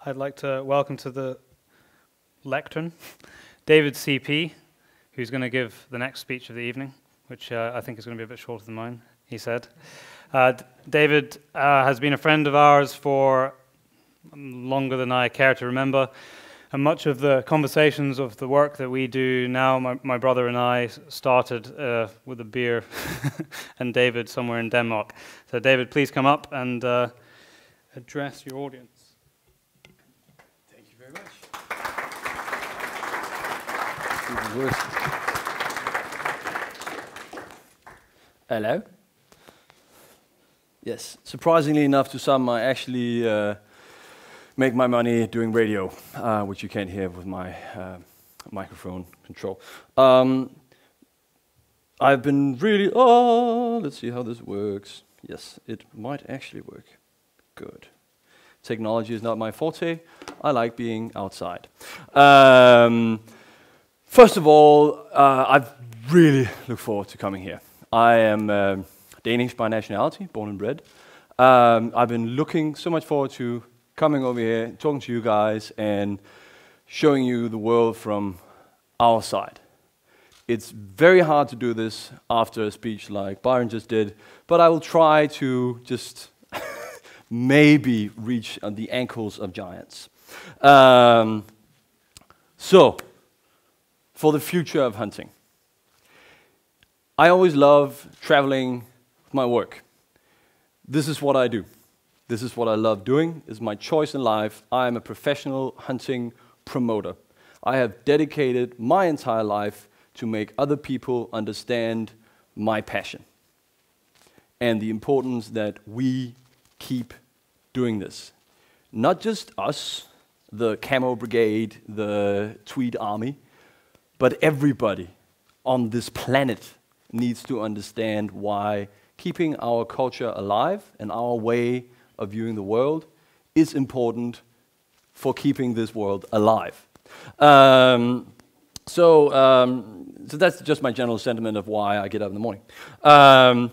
I'd like to welcome to the lectern David CP, who's going to give the next speech of the evening, which I think is going to be a bit shorter than mine, he said. David has been a friend of ours for longer than I care to remember, and much of the conversations of the work that we do now, my brother and I started with a beer and David somewhere in Denmark. So David, please come up and address your audience. Thank you very much. Hello. Yes, surprisingly enough to some, I actually make my money doing radio, which you can't hear with my microphone control. I've been really, let's see how this works. Yes, it might actually work. Good. Technology is not my forte. I like being outside. First of all, I really look forward to coming here. I am Danish by nationality, born and bred. I've been looking so much forward to coming over here, talking to you guys, and showing you the world from our side. It's very hard to do this after a speech like Byron just did, but I will try to just maybe reach the ankles of giants. So, for the future of hunting. I always love traveling with my work. This is what I do. This is what I love doing. It's my choice in life. I am a professional hunting promoter. I have dedicated my entire life to make other people understand my passion and the importance that we keep doing this. Not just us, the Camo Brigade, the Tweed Army, but everybody on this planet needs to understand why keeping our culture alive and our way of viewing the world is important for keeping this world alive. So that's just my general sentiment of why I get up in the morning. I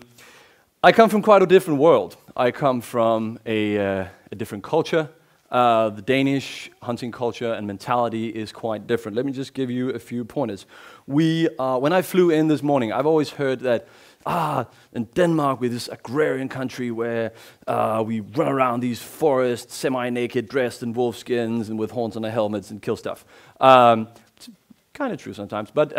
come from quite a different world. I come from a different culture. The Danish hunting culture and mentality is quite different. Let me just give you a few pointers. When I flew in this morning, I've always heard that in Denmark, we're this agrarian country where we run around these forests, semi-naked, dressed in wolf skins and with horns on our helmets and kill stuff. It's kind of true sometimes, but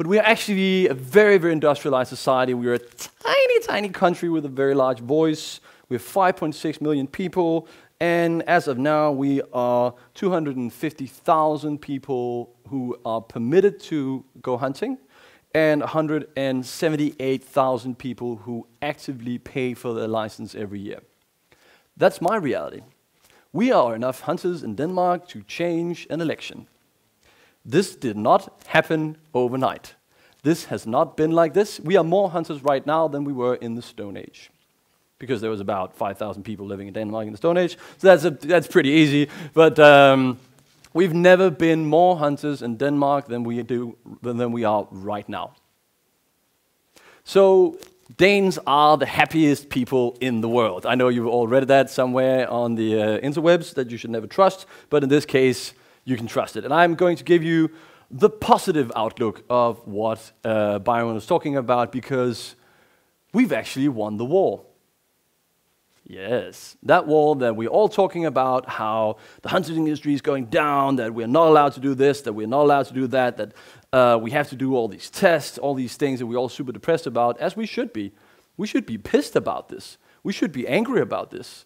we're actually a very, very industrialized society. We're a tiny, tiny country with a very large voice. We're 5.6 million people, and as of now, we are 250,000 people who are permitted to go hunting, and 178,000 people who actively pay for their license every year. That's my reality. We are enough hunters in Denmark to change an election. This did not happen overnight. This has not been like this. We are more hunters right now than we were in the Stone Age, because there was about 5,000 people living in Denmark in the Stone Age. So that's pretty easy. But we've never been more hunters in Denmark than we are right now. So Danes are the happiest people in the world. I know you've all read that somewhere on the interwebs that you should never trust, but in this case, you can trust it. And I'm going to give you the positive outlook of what Byron was talking about, because we've actually won the war. Yes, that war that we're all talking about, how the hunting industry is going down, that we're not allowed to do this, that we're not allowed to do that, that we have to do all these tests, all these things that we're all super depressed about, as we should be. We should be pissed about this. We should be angry about this.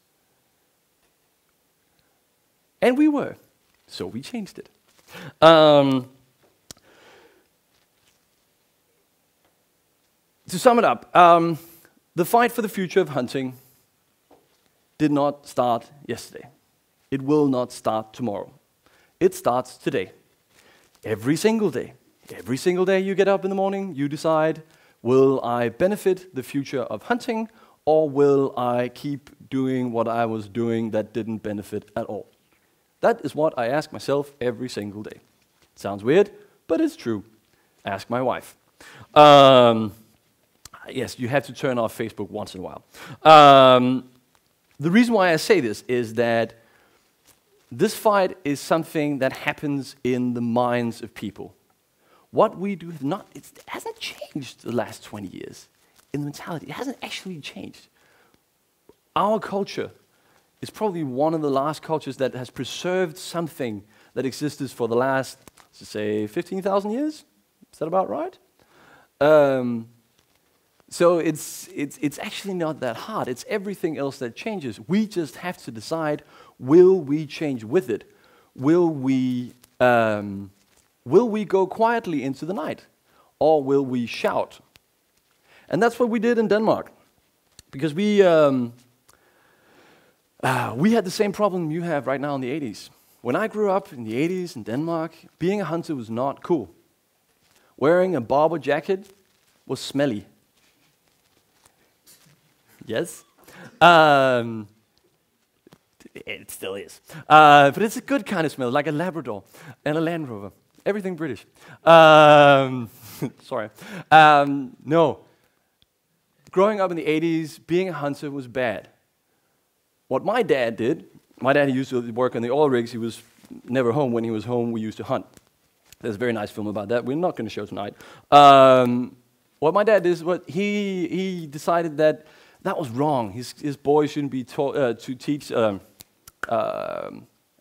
And we were, so we changed it. To sum it up, the fight for the future of hunting did not start yesterday. It will not start tomorrow. It starts today. Every single day. Every single day you get up in the morning, you decide, will I benefit the future of hunting, or will I keep doing what I was doing that didn't benefit at all? That is what I ask myself every single day. It sounds weird, but it's true. Ask my wife. Yes, you have to turn off Facebook once in a while. The reason why I say this is that This fight is something that happens in the minds of people. What we do it hasn't changed the last 20 years in the mentality. It hasn't actually changed. Our culture is probably one of the last cultures that has preserved something that existed for the last, let's say, 15,000 years. Is that about right? So it's actually not that hard. It's everything else that changes. We just have to decide, will we change with it? Will we go quietly into the night? Or will we shout? And that's what we did in Denmark. Because we had the same problem you have right now in the 80s. When I grew up in the 80s in Denmark, being a hunter was not cool. Wearing a Barber jacket was smelly. Yes? It still is. But it's a good kind of smell, like a Labrador and a Land Rover. Everything British. Sorry. No. Growing up in the 80s, being a hunter was bad. What my dad did, my dad used to work on the oil rigs. He was never home. When he was home, we used to hunt. There's a very nice film about that. We're not going to show tonight. What my dad did is he decided that was wrong. His boys shouldn't be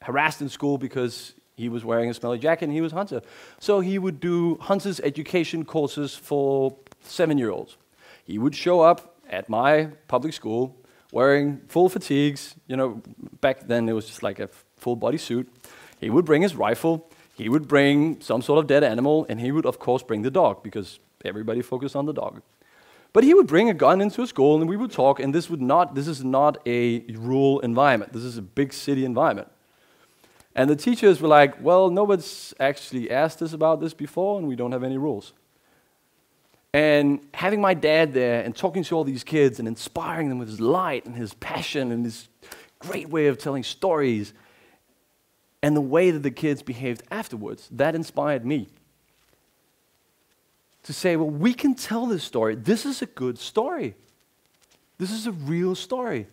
harassed in school because he was wearing a smelly jacket and he was a hunter. So he would do hunter's education courses for 7-year-olds. He would show up at my public school wearing full fatigues. You know, back then it was just like a full body suit. He would bring his rifle. He would bring some sort of dead animal, and he would, of course, bring the dog, because everybody focused on the dog. But he would bring a gun into a school, and we would talk, and this is not a rural environment. This is a big city environment. And the teachers were like, well, nobody's actually asked us about this before, and we don't have any rules. And having my dad there and talking to all these kids and inspiring them with his light and his passion and his great way of telling stories and the way that the kids behaved afterwards, that inspired me to say, well, we can tell this story. This is a good story. This is a real story.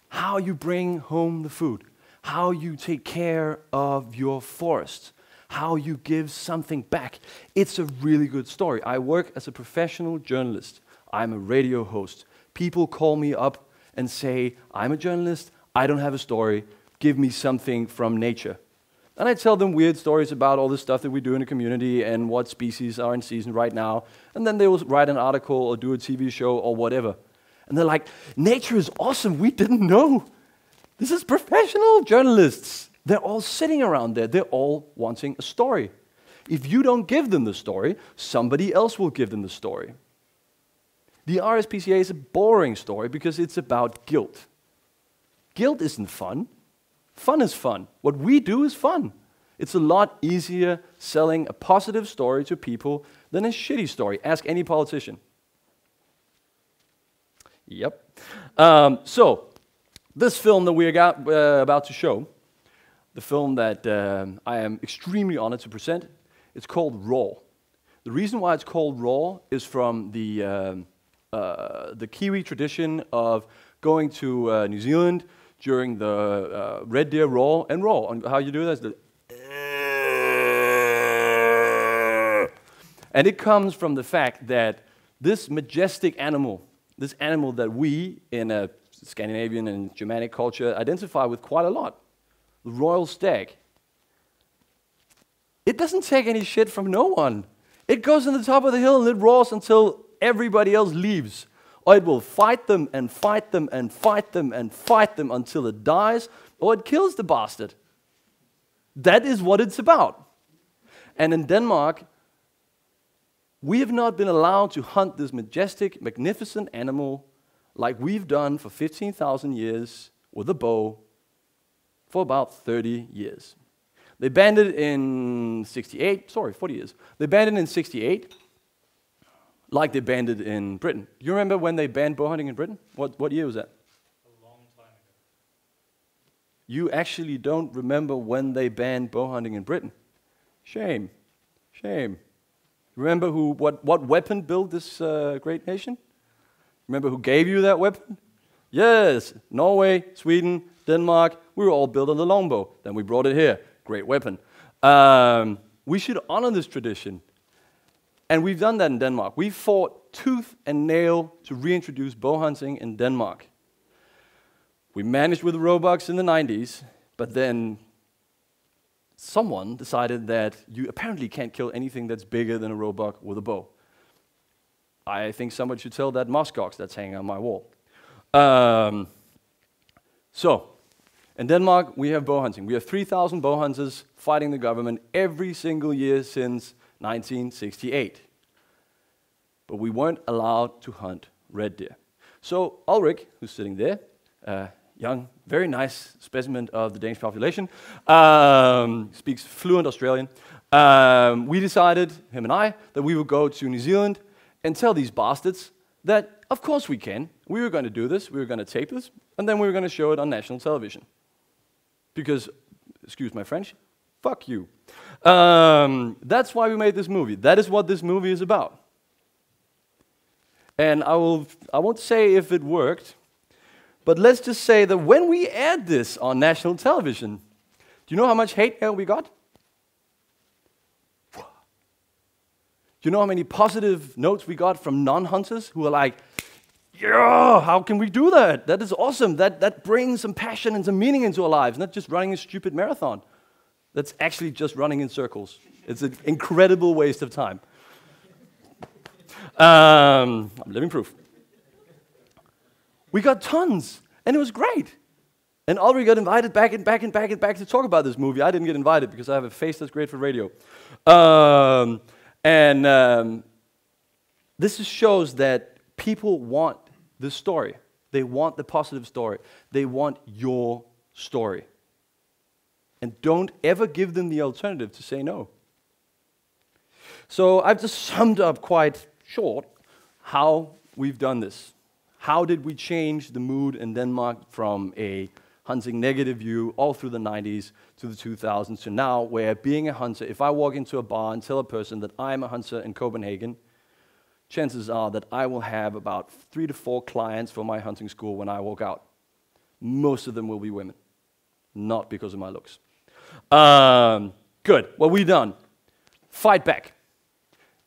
How you bring home the food, how you take care of your forest, how you give something back. It's a really good story. I work as a professional journalist. I'm a radio host. People call me up and say, I'm a journalist, I don't have a story, give me something from nature. And I tell them weird stories about all the stuff that we do in the community and what species are in season right now. And then they will write an article or do a TV show or whatever. And they're like, nature is awesome, we didn't know. This is professional journalists. They're all sitting around there. They're all wanting a story. If you don't give them the story, somebody else will give them the story. The RSPCA is a boring story because it's about guilt. Guilt isn't fun. Fun is fun. What we do is fun. It's a lot easier selling a positive story to people than a shitty story. Ask any politician. Yep. So, this film that we're about to show, the film that I am extremely honored to present, it's called Raw. The reason why it's called Raw is from the Kiwi tradition of going to New Zealand during the red deer raw. And how you do that is the and it comes from the fact that this majestic animal, this animal that we in a Scandinavian and Germanic culture identify with quite a lot, the royal stag. It doesn't take any shit from no one. It goes on the top of the hill and it roars until everybody else leaves. Or it will fight them and fight them and fight them and fight them until it dies, or it kills the bastard. That is what it's about. And in Denmark, we have not been allowed to hunt this majestic, magnificent animal like we've done for 15,000 years with a bow for about 30 years. They banned it in 40 years. They banned it in 68. Like they banned it in Britain. You remember when they banned bow hunting in Britain? What year was that? A long time ago. You actually don't remember when they banned bow hunting in Britain. Shame. Shame. Remember what weapon built this great nation? Remember who gave you that weapon? Yes, Norway, Sweden, Denmark, we were all built on the longbow. Then we brought it here. Great weapon. We should honor this tradition. And we've done that in Denmark. We fought tooth and nail to reintroduce bow hunting in Denmark. We managed with the roebucks in the 90s, but then someone decided that you apparently can't kill anything that's bigger than a roebuck with a bow. I think someone should tell that muskox that's hanging on my wall. So, in Denmark, we have bow hunting. We have 3,000 bow hunters fighting the government every single year since 1968. But we weren't allowed to hunt red deer. So Ulrich, who's sitting there, young, very nice specimen of the Danish population, speaks fluent Australian. We decided, him and I, that we would go to New Zealand and tell these bastards that, of course we can. We were going to do this, we were going to tape this, and then we were going to show it on national television. Because, excuse my French, fuck you. That's why we made this movie. That is what this movie is about. And I won't say if it worked, but let's just say that when we aired this on national television, do you know how much hate mail we got? Do you know how many positive notes we got from non-hunters who are like, yeah, how can we do that? That is awesome. That brings some passion and some meaning into our lives, not just running a stupid marathon. That's actually just running in circles. It's an incredible waste of time. I'm living proof. We got tons, and it was great. And Ulrich got invited back to talk about this movie. I didn't get invited because I have a face that's great for radio. This just shows that people want this story. They want the positive story. They want your story. And don't ever give them the alternative to say no. So I've just summed up quite short how we've done this. How did we change the mood in Denmark from a hunting negative view all through the 90s to the 2000s to now, where being a hunter, if I walk into a bar and tell a person that I'm a hunter in Copenhagen, chances are that I will have about 3 to 4 clients for my hunting school when I walk out. Most of them will be women, not because of my looks. Good, what we done? Fight back.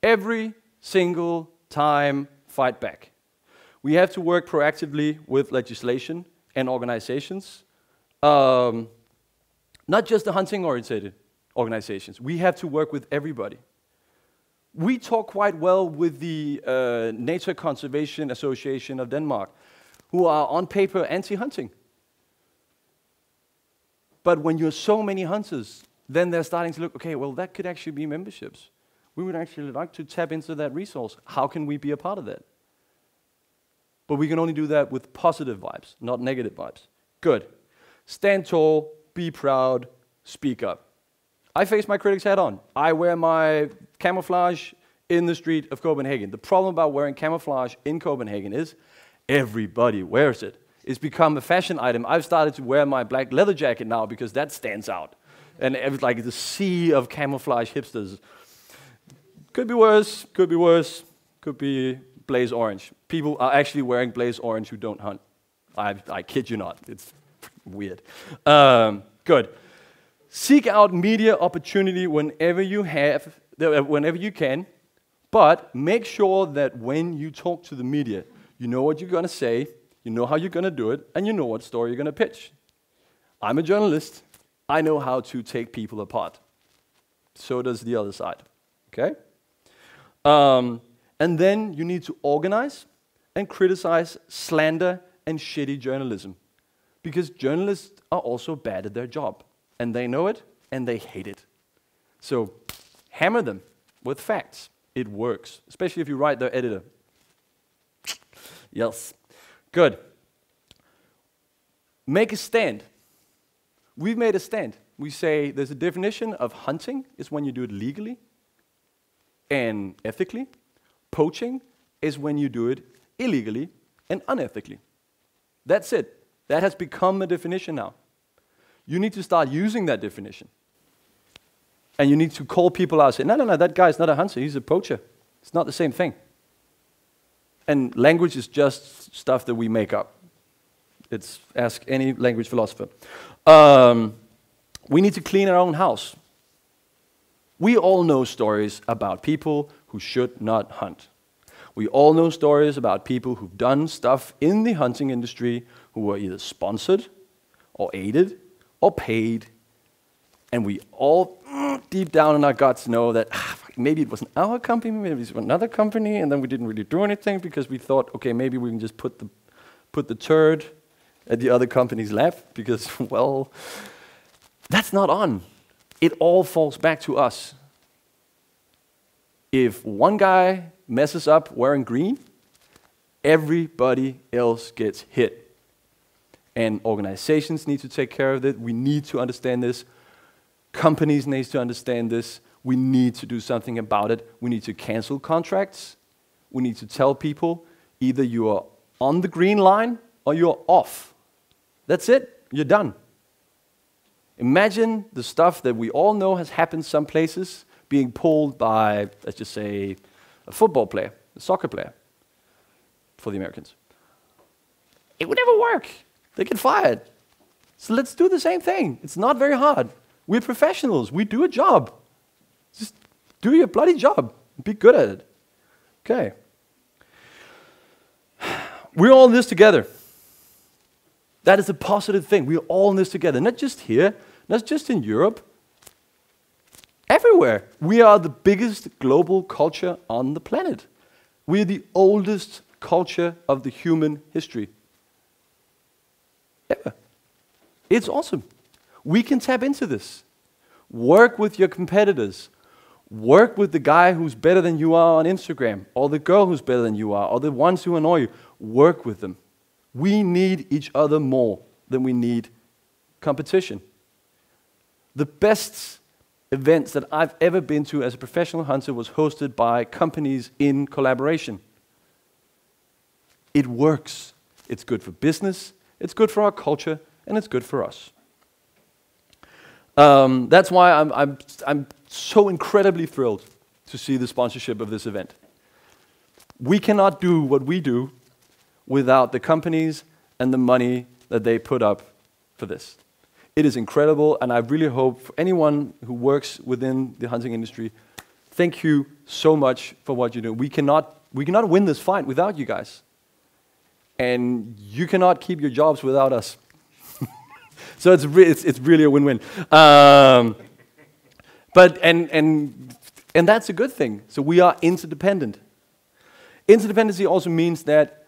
Every single time, fight back. We have to work proactively with legislation and organizations. Not just the hunting-oriented organizations. We have to work with everybody. We talk quite well with the Nature Conservation Association of Denmark, who are on paper anti-hunting. But when you're so many hunters, then they're starting to look, okay, well, that could actually be memberships. We would actually like to tap into that resource. How can we be a part of that? But we can only do that with positive vibes, not negative vibes. Good. Stand tall, be proud, speak up. I face my critics head on. I wear my camouflage in the street of Copenhagen. The problem about wearing camouflage in Copenhagen is everybody wears it. It's become a fashion item. I've started to wear my black leather jacket now because that stands out. And it's like the sea of camouflage hipsters. Could be worse, could be worse, could be blaze orange. People are actually wearing blaze orange who don't hunt. I kid you not. It's weird. Good. Seek out media opportunity whenever you can, but make sure that when you talk to the media, you know what you're going to say, you know how you're going to do it, and you know what story you're going to pitch. I'm a journalist. I know how to take people apart. So does the other side. Okay? And then you need to organize and criticize slander and shitty journalism. Because journalists are also bad at their job. And they know it, and they hate it. So hammer them with facts. It works, especially if you write their editor. Yes. Good. Make a stand. We've made a stand. We say there's a definition of hunting is when you do it legally and ethically. Poaching is when you do it illegally and unethically. That's it. That has become a definition now. You need to start using that definition. And you need to call people out and say, no, that guy's not a hunter, he's a poacher. It's not the same thing. And language is just stuff that we make up. It's ask any language philosopher. We need to clean our own house. We all know stories about people who should not hunt. We all know stories about people who've done stuff in the hunting industry who were either sponsored or aided or paid. And we all, deep down in our guts, know that maybe it wasn't our company, maybe it was another company, and then we didn't really do anything because we thought, okay, maybe we can just put the turd at the other company's lap because, well, that's not on. It all falls back to us. If one guy messes up wearing green, everybody else gets hit. And organizations need to take care of it. We need to understand this. Companies need to understand this. We need to do something about it. We need to cancel contracts. We need to tell people either you are on the green line or you're off. That's it. You're done. Imagine the stuff that we all know has happened some places being pulled by, let's just say, a football player, a soccer player, for the Americans. It would never work. They get fired. So let's do the same thing. It's not very hard. We're professionals. We do a job. Just do your bloody job. Be good at it. Okay. We're all in this together. That is a positive thing. We're all in this together. Not just here, not just in Europe. Everywhere. We are the biggest global culture on the planet. We're the oldest culture of the human history. Ever. It's awesome. We can tap into this. Work with your competitors. Work with the guy who's better than you are on Instagram, or the girl who's better than you are, or the ones who annoy you. Work with them. We need each other more than we need competition. The best events that I've ever been to as a professional hunter was hosted by companies in collaboration. It works. It's good for business, it's good for our culture, and it's good for us. That's why I'm so incredibly thrilled to see the sponsorship of this event. We cannot do what we do without the companies and the money that they put up for this. It is incredible, and I really hope for anyone who works within the hunting industry, thank you so much for what you do. We cannot win this fight without you guys. And you cannot keep your jobs without us. So it's really a win-win. But that's a good thing. So we are interdependent. Interdependency also means that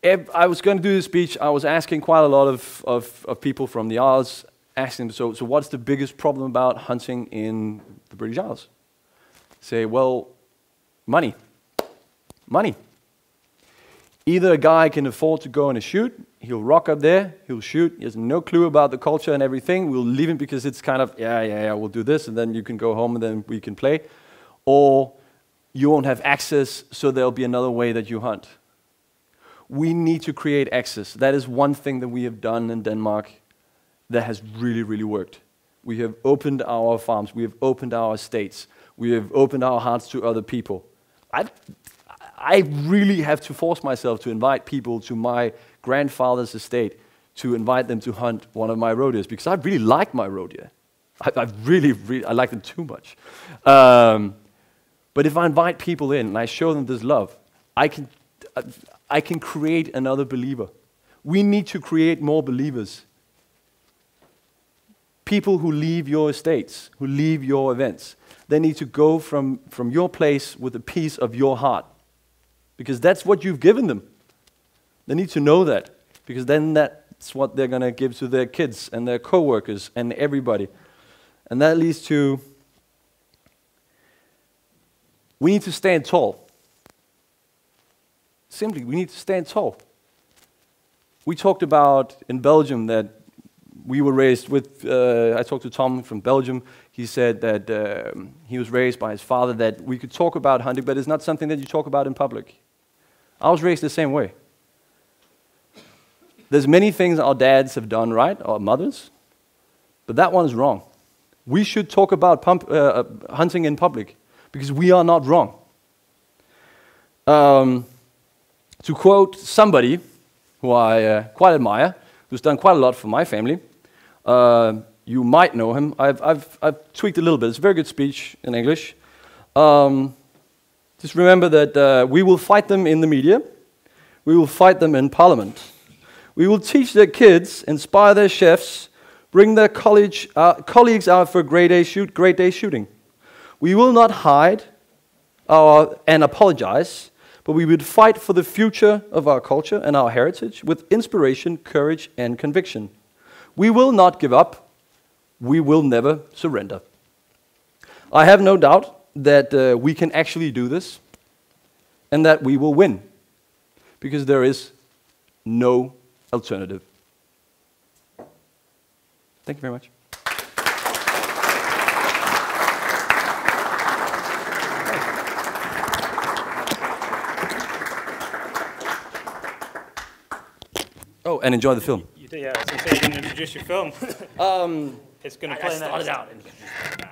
if I was going to do this speech, I was asking quite a lot of people from the Isles, asking them, so what's the biggest problem about hunting in the British Isles? Say, well, money. Money. Either a guy can afford to go on a shoot, he'll rock up there, he'll shoot, he has no clue about the culture and everything, we'll leave him because it's kind of, yeah, we'll do this, and then you can go home and then we can play. Or you won't have access, so there'll be another way that you hunt. We need to create access. That is one thing that we have done in Denmark that has really, really worked. We have opened our farms, we have opened our estates, we have opened our hearts to other people. I really have to force myself to invite people to my grandfather's estate, to invite them to hunt one of my rodeos, because I really like my rodeo. I like them too much. But if I invite people in and I show them this love, I can create another believer. We need to create more believers. People who leave your estates, who leave your events, they need to go from your place with a piece of your heart. Because that's what you've given them. They need to know that. Because then that's what they're going to give to their kids and their co-workers and everybody. And that leads to, we need to stand tall. Simply, we need to stand tall. We talked about in Belgium that we were raised with, I talked to Tom from Belgium, he said that he was raised by his father that we could talk about hunting, but it's not something that you talk about in public. I was raised the same way. There's many things our dads have done right, our mothers, but that one is wrong. We should talk about hunting in public, because we are not wrong. To quote somebody who I quite admire, who's done quite a lot for my family, you might know him. I've tweaked a little bit. It's a very good speech in English. Just remember that we will fight them in the media. We will fight them in Parliament. We will teach their kids, inspire their chefs, bring their colleagues out for great day shooting. We will not hide and apologize, but we would fight for the future of our culture and our heritage with inspiration, courage, and conviction. We will not give up. We will never surrender. I have no doubt that we can actually do this and that we will win, because there is no alternative. Thank you very much. Oh, and enjoy the film. You did, yeah. I was going to say you didn't introduce your film. It's going to play next.